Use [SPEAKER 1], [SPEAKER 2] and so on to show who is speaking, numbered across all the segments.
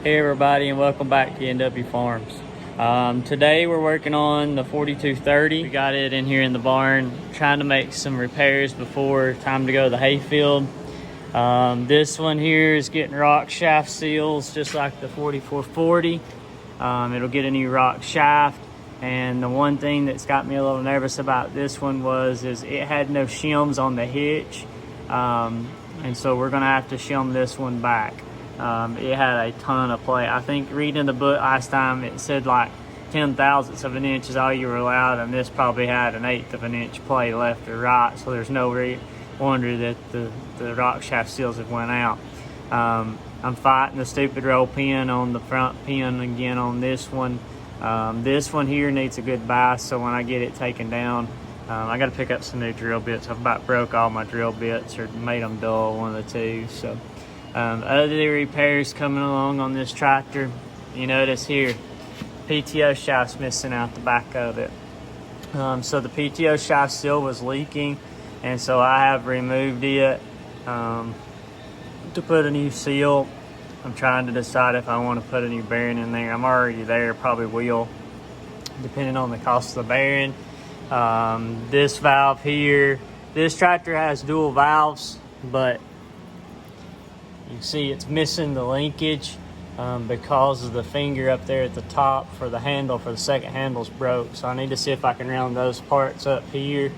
[SPEAKER 1] Hey everybody, and welcome back to NW Farms. Today we're working on the 4230. We got it in here in the barn, trying to make some repairs before time to go to the hayfield. This one here is getting rock shaft seals just like the 4440. It'll get a new rock shaft, and the one thing that's got me a little nervous about this one is it had no shims on the hitch, and so we're gonna have to shim this one back. It had a ton of play. I think reading the book last time, it said like 0.010 of an inch is all you were allowed, and this probably had 1/8 of an inch play left or right, so there's no wonder that the rock shaft seals have went out. I'm fighting the stupid roll pin on the front pin again on this one. This one here needs a good bias, so when I get it taken down, I got to pick up some new drill bits. I've about broke all my drill bits or made them dull, one of the two. So other repairs coming along on this tractor. You notice here, PTO shaft's missing out the back of it. So the PTO shaft seal was leaking, and so I have removed it to put a new seal. I'm trying to decide if I want to put a new bearing in there. I'm already there, probably will, depending on the cost of the bearing. This valve here, this tractor has dual valves, but you can see it's missing the linkage because of the finger up there at the top for the handle, for the second handle's broke. So I need to see if I can round those parts up here.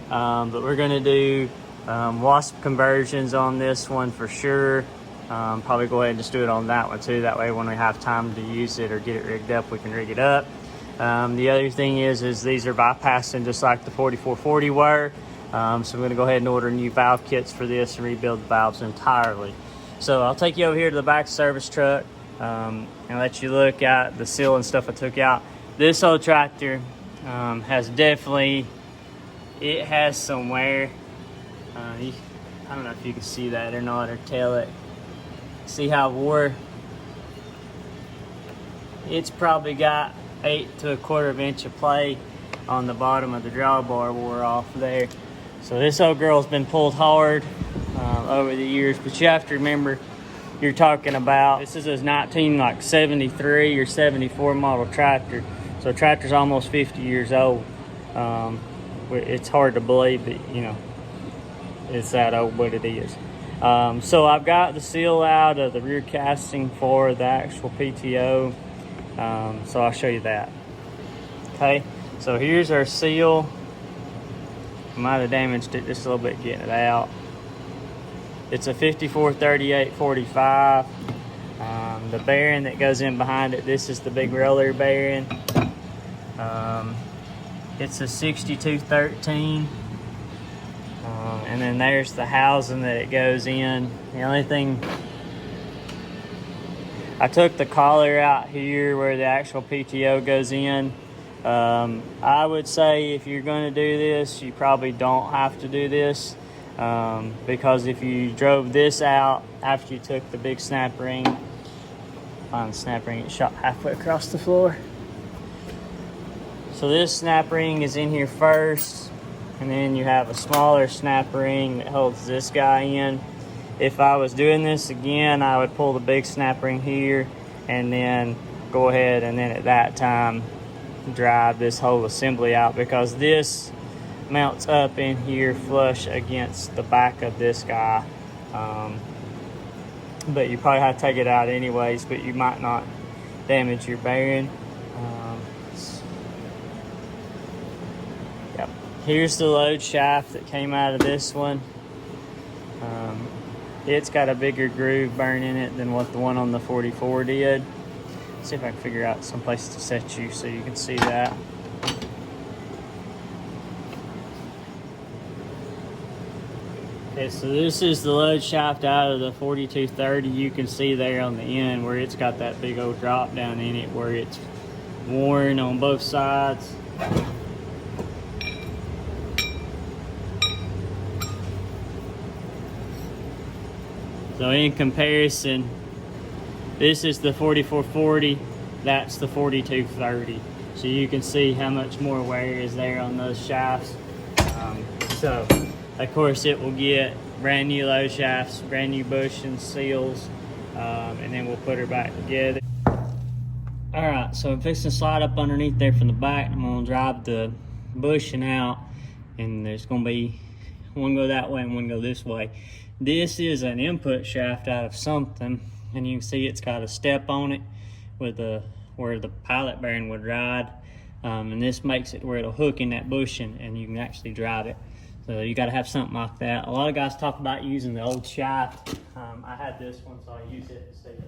[SPEAKER 1] But we're gonna do wasp conversions on this one for sure. Probably go ahead and just do it on that one too. That way when we have time to use it or get it rigged up, we can rig it up. The other thing is these are bypassing just like the 4440 were. So I'm gonna go ahead and order new valve kits for this and rebuild the valves entirely. So I'll take you over here to the back service truck and let you look at the seal and stuff I took out. This old tractor has definitely, it has some wear. I don't know if you can see that or not, or tell it. See how wore? It's probably got 8 to 1/4 inch of play on the bottom of the drawbar wore off there. So this old girl's been pulled hard over the years, but you have to remember, you're talking about, this is a 1973 or 74 model tractor. So tractor's almost 50 years old. It's hard to believe that, you know, it's that old, but it is. So I've got the seal out of the rear casting for the actual PTO. So I'll show you that. Okay, so here's our seal. Might have damaged it just a little bit getting it out. It's a 5438/45. The bearing that goes in behind it, this is the big roller bearing. It's a 6213. And then there's the housing that it goes in. The only thing, I took the collar out here where the actual PTO goes in. I would say if you're going to do this, you probably don't have to do this, because if you drove this out after you took the big snap ring, find the snap ring, it's shot halfway across the floor. So this snap ring is in here first, and then you have a smaller snap ring that holds this guy in. If I was doing this again, I would pull the big snap ring here and then go ahead and then at that time drive this whole assembly out, because this mounts up in here flush against the back of this guy. But you probably have to take it out anyways, but you might not damage your bearing. Yep. Here's the load shaft that came out of this one. It's got a bigger groove burn in it than what the one on the 44 did. Let's see if I can figure out some place to set you so you can see that. Okay, so this is the load shaft out of the 4230. You can see there on the end where it's got that big old drop down in it where it's worn on both sides. So in comparison, this is the 4440, that's the 4230. So you can see how much more wear is there on those shafts. So of course it will get brand new load shafts, brand new bushings, seals, and then we'll put her back together. All right, so I'm fixing to slide up underneath there from the back. I'm gonna drive the bushing out, and there's gonna be one go that way and one go this way. This is an input shaft out of something, and you can see it's got a step on it with where the pilot bearing would ride, and this makes it where it'll hook in that bushing and you can actually drive it. So you got to have something like that. A lot of guys talk about using the old shaft. I had this one, so I use it instead.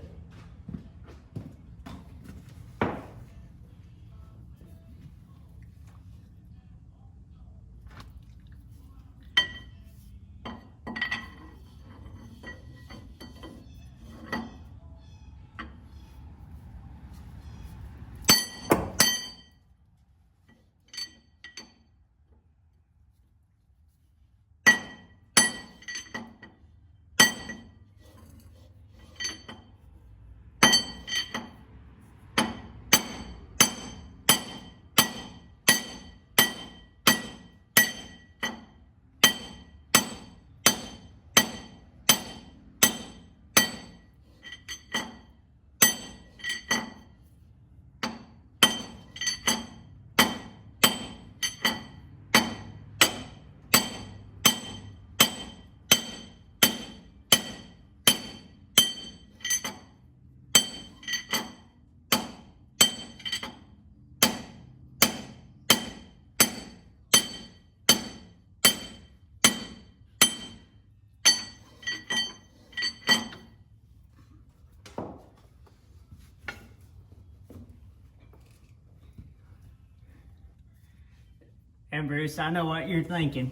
[SPEAKER 1] And Bruce, I know what you're thinking.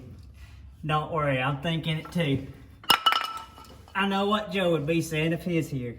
[SPEAKER 1] Don't worry, I'm thinking it too. I know what Joe would be saying if he's here.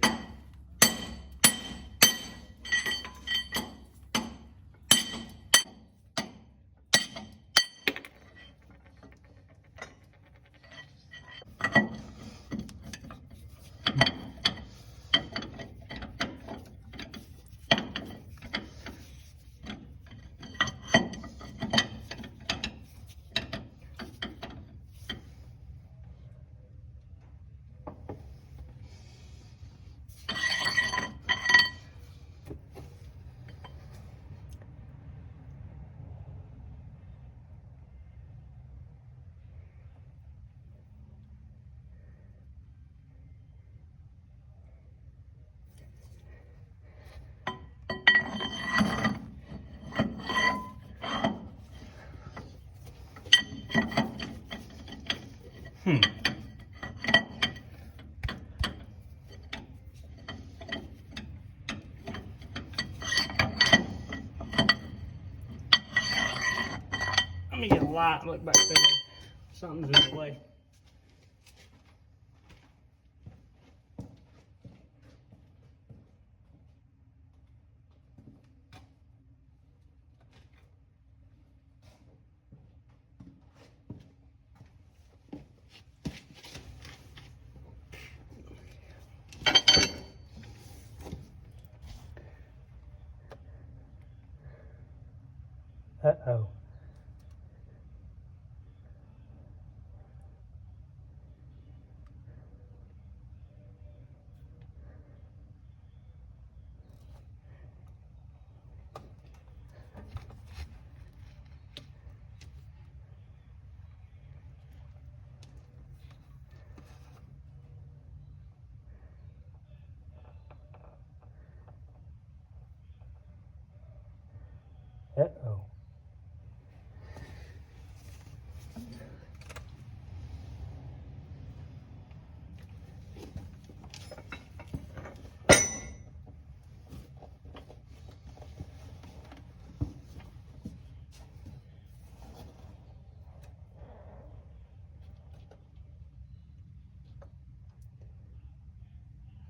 [SPEAKER 1] Let me get a light and look back there. Something's in the way. Uh-oh. Uh-oh.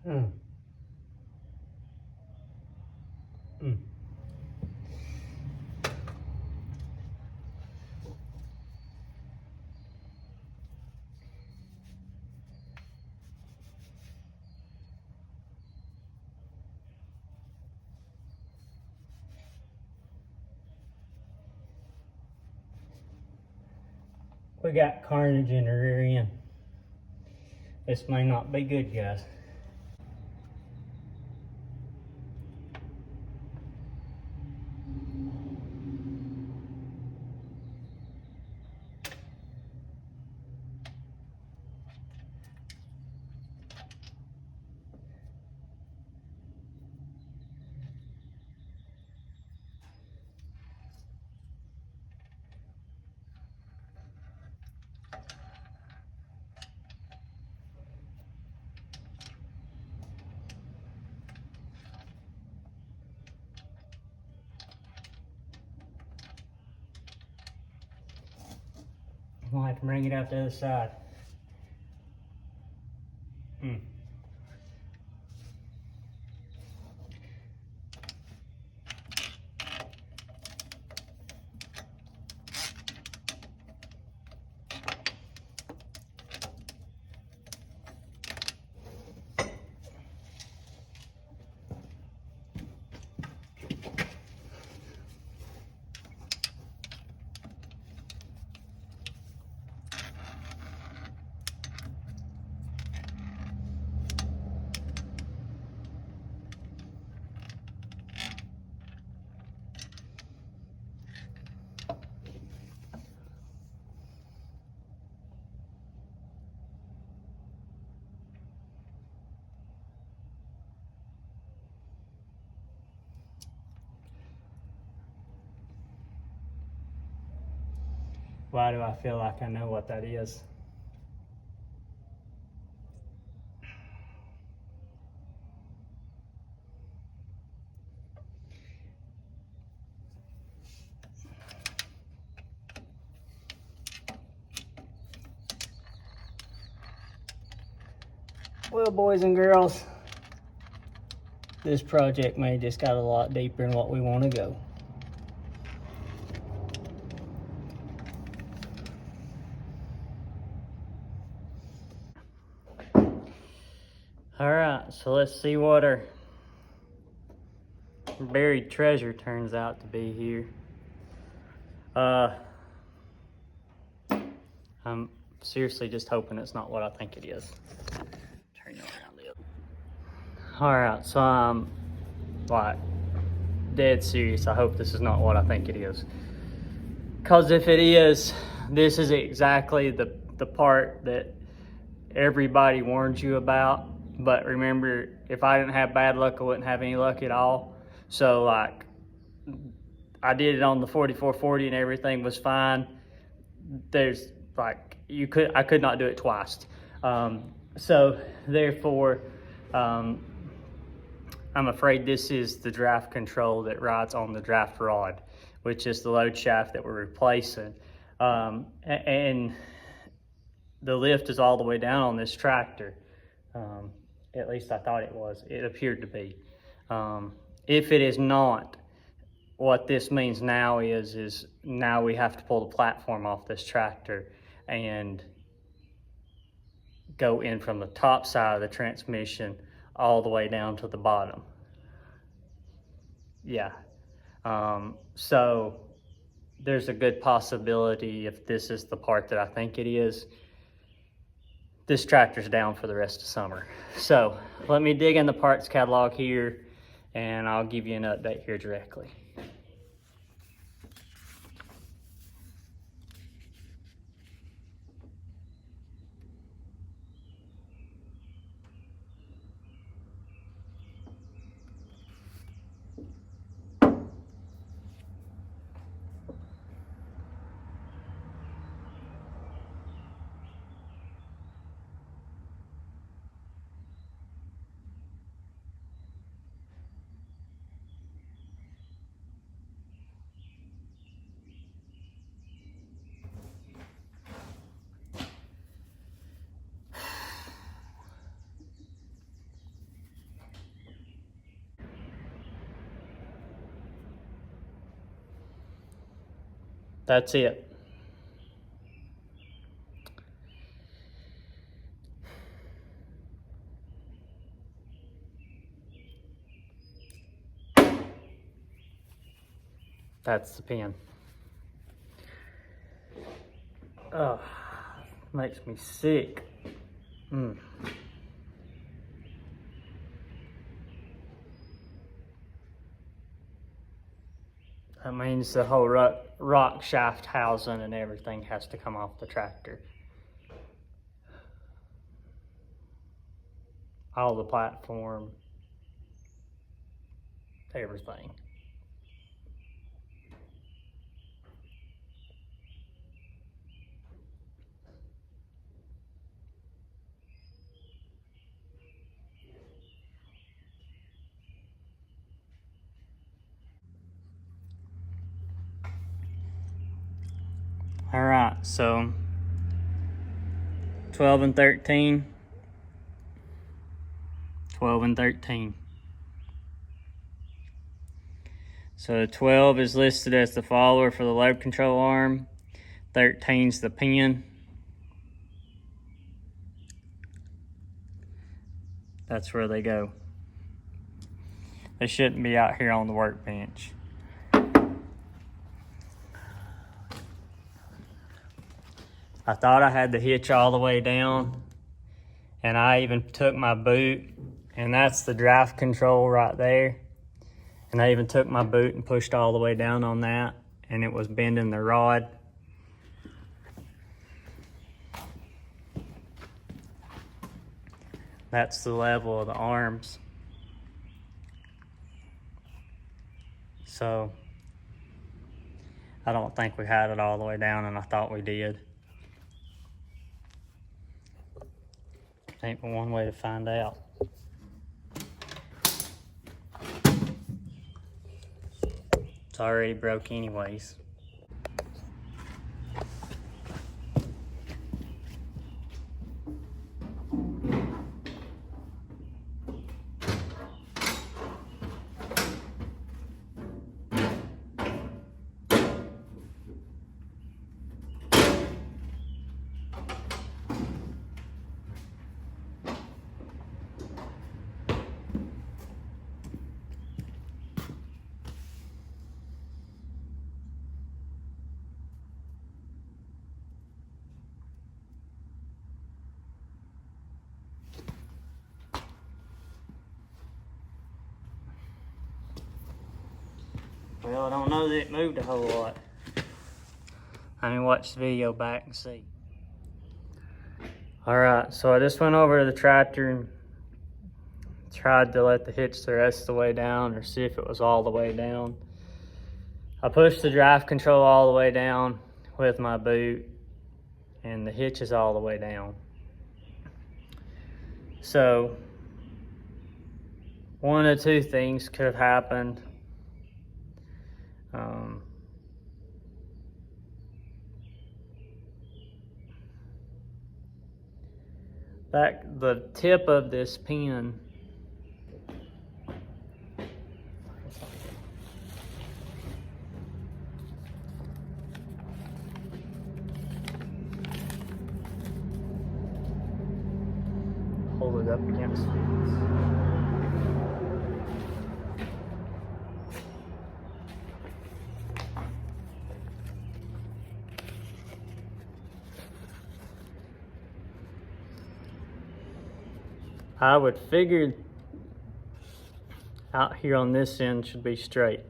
[SPEAKER 1] Mm. Mm. We got carnage in the rear end. This may not be good, guys. I'm gonna have to bring it out the other side. Why do I feel like I know what that is? Well, boys and girls, this project may just got a lot deeper than what we want to go. All right, so let's see what our buried treasure turns out to be here. I'm seriously just hoping it's not what I think it is. Turn it around the other. All right, so I'm like dead serious. I hope this is not what I think it is. Because if it is, this is exactly the part that everybody warns you about. But remember, if I didn't have bad luck, I wouldn't have any luck at all. So like, I did it on the 4440 and everything was fine. There's like, I could not do it twice. So therefore, I'm afraid this is the draft control that rides on the draft rod, which is the load shaft that we're replacing. And the lift is all the way down on this tractor. At least I thought it was. It appeared to be. If it is not, what this means now is now we have to pull the platform off this tractor and go in from the top side of the transmission all the way down to the bottom. Yeah. So there's a good possibility, if this is the part that I think it is, this tractor's down for the rest of summer. So let me dig in the parts catalog here and I'll give you an update here directly. That's it. That's the pin. Oh, makes me sick. That means the whole rock shaft housing and everything has to come off the tractor. All the platform, everything. All right, so 12 and 13. 12 and 13. So 12 is listed as the follower for the load control arm. 13's the pin. That's where they go. They shouldn't be out here on the workbench. I thought I had the hitch all the way down, and I even took my boot, and that's the draft control right there. And I even took my boot and pushed all the way down on that, and it was bending the rod. That's the level of the arms. So I don't think we had it all the way down, and I thought we did. Ain't but one way to find out. It's already broke anyways. Well, I don't know that it moved a whole lot. I mean, watch the video back and see. All right, so I just went over to the tractor and tried to let the hitch the rest of the way down, or see if it was all the way down. I pushed the drive control all the way down with my boot, and the hitch is all the way down. So one of two things could have happened. The tip of this pin hold it up against this. I would figure out here on this end should be straight.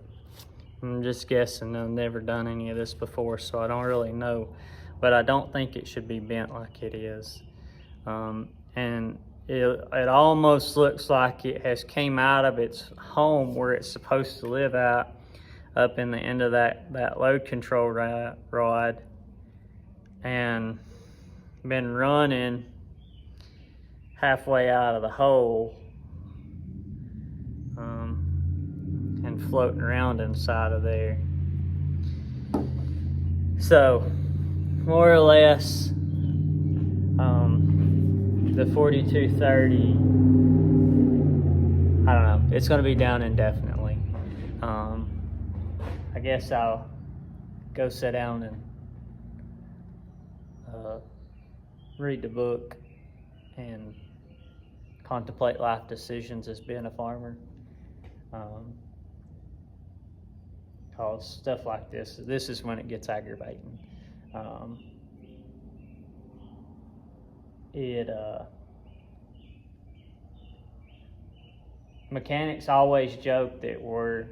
[SPEAKER 1] I'm just guessing. I've never done any of this before, so I don't really know. But I don't think it should be bent like it is. And it almost looks like it has came out of its home where it's supposed to live at, up in the end of that load control rod, and been running halfway out of the hole and floating around inside of there. So more or less the 4230, I don't know, it's going to be down indefinitely. I guess I'll go sit down and read the book and contemplate life decisions as being a farmer. Cause stuff like this is when it gets aggravating. Mechanics always joke that we're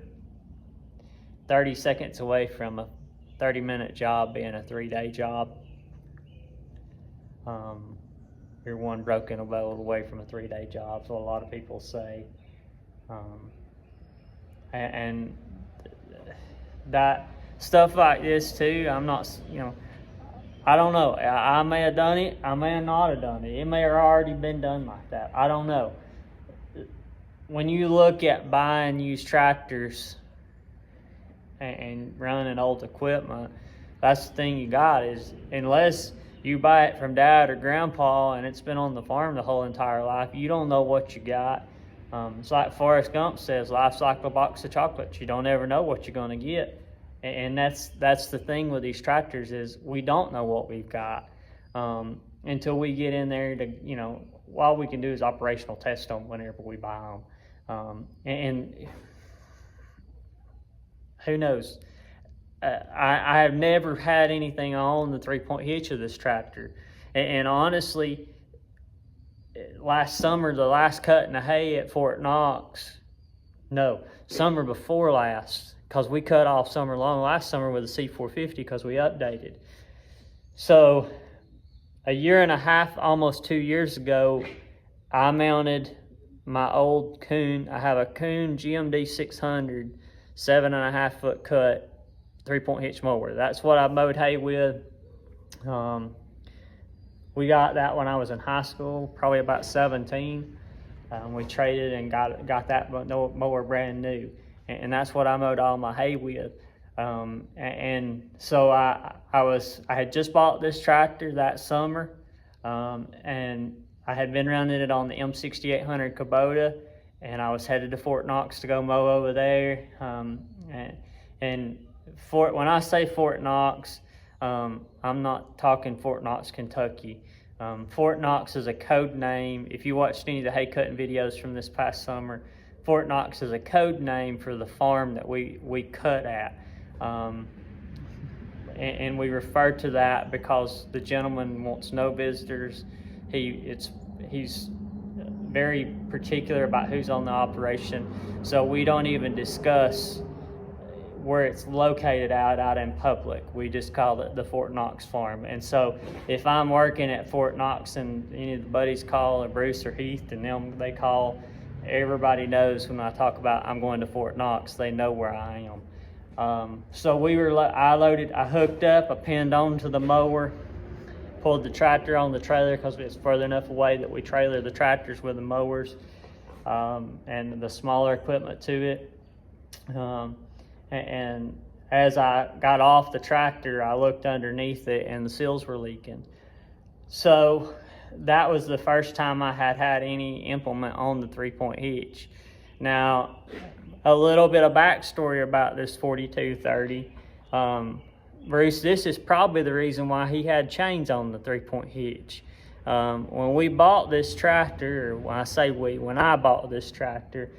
[SPEAKER 1] 30 seconds away from a 30-minute job being a 3-day job. You're one broken bolt away from a 3-day job, so a lot of people say. And that stuff like this too, I'm not, I don't know. I may have done it, I may have not have done it. It may have already been done like that. I don't know. When you look at buying used tractors and running old equipment, that's the thing you got is, unless You buy it from dad or grandpa and it's been on the farm the whole entire life. You don't know what you got. It's like Forrest Gump says, life's like a box of chocolates. You don't ever know what you're going to get. And that's the thing with these tractors, is we don't know what we've got until we get in there to, all we can do is operational test them whenever we buy them. And who knows? I have never had anything on the 3-point hitch of this tractor. And honestly, last summer, the last cutting of hay at Fort Knox, summer before last, because we cut off summer long last summer with a C450 because we updated. So a year and a half, almost 2 years ago, I mounted my old Kuhn. I have a Kuhn GMD 600, 7.5 foot cut, 3-point hitch mower. That's what I mowed hay with. We got that when I was in high school, probably about 17. We traded and got that mower brand new, and that's what I mowed all my hay with. And so I had just bought this tractor that summer, and I had been running it on the M6800 Kubota, and I was headed to Fort Knox to go mow over there. When I say Fort Knox, I'm not talking Fort Knox, Kentucky. Fort Knox is a code name. If you watched any of the hay cutting videos from this past summer, Fort Knox is a code name for the farm that we cut at. And we refer to that because the gentleman wants no visitors. He's very particular about who's on the operation, so we don't even discuss where it's located out in public. We just call it the Fort Knox farm. And so if I'm working at Fort Knox and any of the buddies call, or Bruce or Heath, and they call, everybody knows when I talk about I'm going to Fort Knox, they know where I am. So I hooked up, I pinned onto the mower, pulled the tractor on the trailer because it's further enough away that we trailer the tractors with the mowers and the smaller equipment to it. And as I got off the tractor, I looked underneath it and the seals were leaking. So that was the first time I had any implement on the 3-point hitch. Now, a little bit of backstory about this 4230. Bruce, this is probably the reason why he had chains on the 3-point hitch. When we bought this tractor, or when I bought this tractor,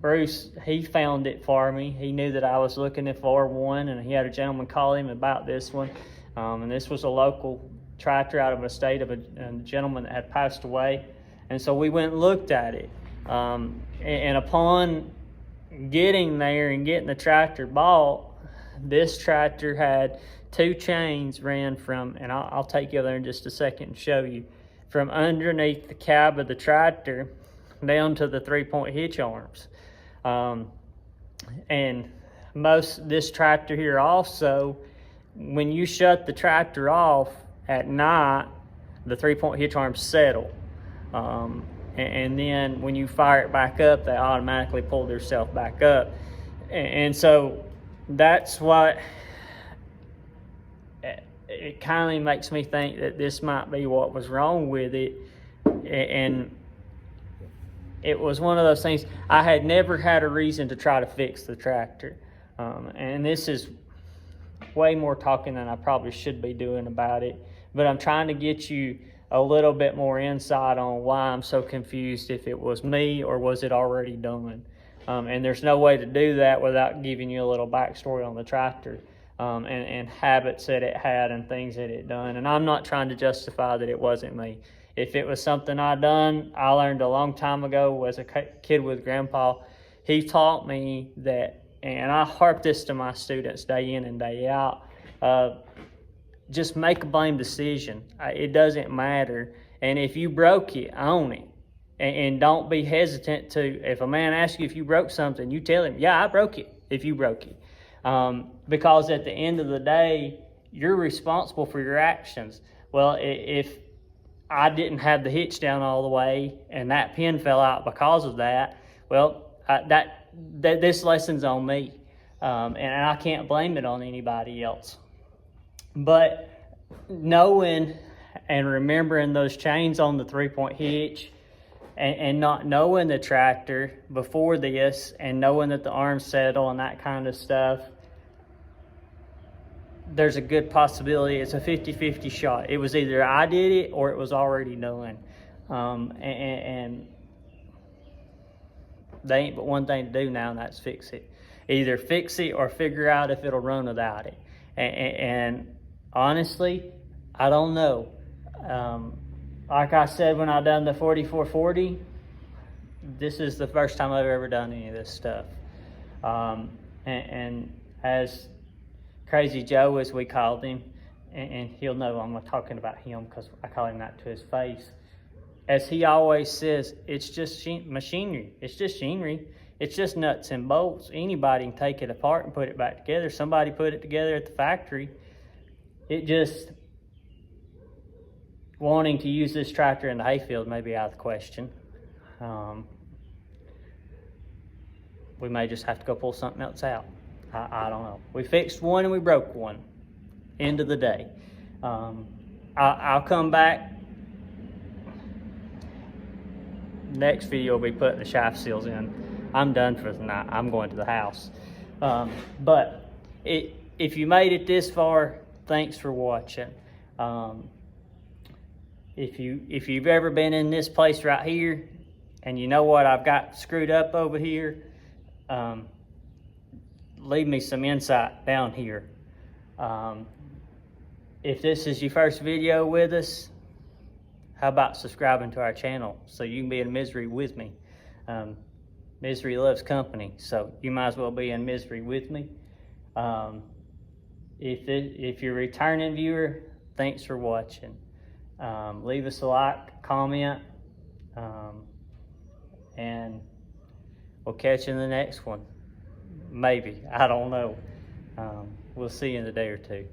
[SPEAKER 1] Bruce, he found it for me. He knew that I was looking for one, and he had a gentleman call him about this one. And this was a local tractor out of a state of a gentleman that had passed away. And so we went and looked at it. And upon getting there and getting the tractor bought, this tractor had 2 chains ran from, and I'll take you there in just a second and show you, from underneath the cab of the tractor down to the 3-point hitch arms. And this tractor here also, when you shut the tractor off at night, the 3-point hitch arms settle. And then when you fire it back up, they automatically pull themselves back up. And so that's what it kind of makes me think that this might be what was wrong with it. And it was one of those things. I had never had a reason to try to fix the tractor. And this is way more talking than I probably should be doing about it. But I'm trying to get you a little bit more insight on why I'm so confused, if it was me or was it already done. And there's no way to do that without giving you a little backstory on the tractor and habits that it had and things that it done. And I'm not trying to justify that it wasn't me. If it was something I done, I learned a long time ago as a kid with Grandpa. He taught me that, and I harp this to my students day in and day out, just make a blame decision. It doesn't matter. And if you broke it, own it. And don't be hesitant to, if a man asks you if you broke something, you tell him, yeah, I broke it, if you broke it. Because at the end of the day, you're responsible for your actions. Well, if I didn't have the hitch down all the way and that pin fell out because of that, well, this lesson's on me. And I can't blame it on anybody else. But knowing and remembering those chains on the 3-point hitch, and not knowing the tractor before this, and knowing that the arms settle and that kind of stuff, there's a good possibility it's a 50-50 shot. It was either I did it or it was already done. And they ain't but one thing to do now, and that's fix it. Either fix it or figure out if it'll run without it. And honestly, I don't know. Like I said, when I done the 4440, this is the first time I've ever done any of this stuff. And as Crazy Joe, as we called him, and he'll know I'm not talking about him because I call him that to his face. As he always says, it's just machinery. It's just machinery. It's just nuts and bolts. Anybody can take it apart and put it back together. Somebody put it together at the factory. It just, wanting to use this tractor in the hayfield may be out of the question. We may just have to go pull something else out. I don't know. We fixed one and we broke one. End of the day. I'll come back. Next video will be putting the shaft seals in. I'm done for the night. I'm going to the house. But if you made it this far, thanks for watching. If you've ever been in this place right here, and you know what I've got screwed up over here, leave me some insight down here. If this is your first video with us, how about subscribing to our channel so you can be in misery with me? Misery loves company, so you might as well be in misery with me. If you're a returning viewer, thanks for watching. Leave us a like, comment, and we'll catch you in the next one. Maybe, I don't know. We'll see you in a day or two.